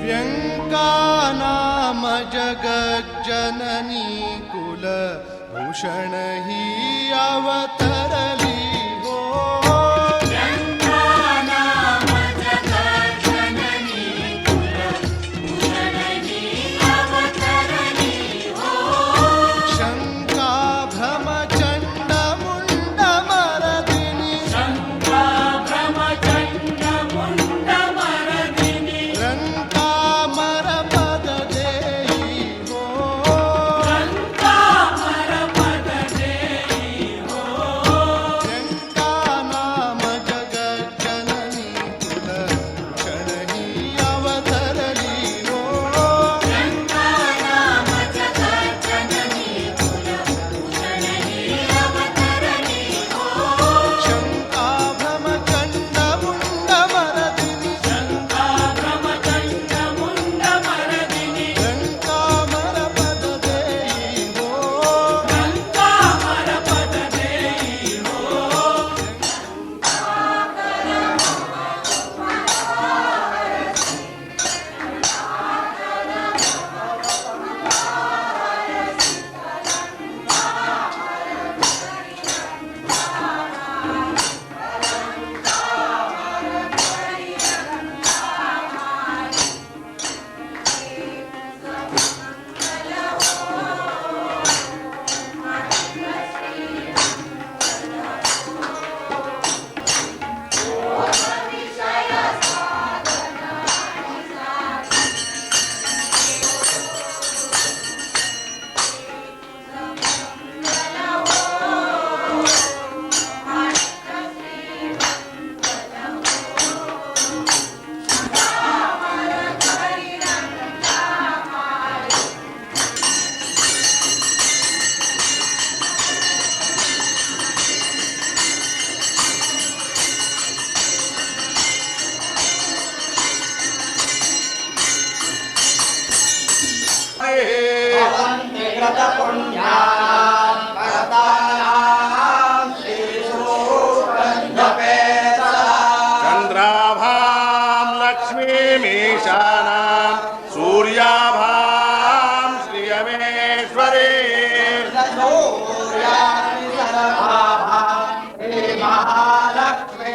व्यङ्कानाम जगज्जननी कुलभूषण ही अवतरली हो. व्यङ्कानाम जगज्जननी कुलभूषण ही अवतरली हो. शङ्का भ्रमचण्ड मुण्डमरदिनि शङ्का भ्रमचण्ड मुण्डमरदिनि रङ्कामरपद देहि हो. रङ्कामरपद देहि हो. व्यङ्कानाम जगज्जननी कुलभूषण ही अवतरली हो. व्यङ्कानाम जगज्जननी कुलभूषण ही अवतरली हो. शङ्का भ्रमचण्ड मुण्डमरदिनि शङ्का भ्रमचण्ड मुण्डमरदिनि रङ्कामरपद देहि हो. रङ्कामरपद देहि हो. चंद्राभां लक्ष्मीमीशानां सूर्याभां श्रियमेश्वरी महालक्ष्मी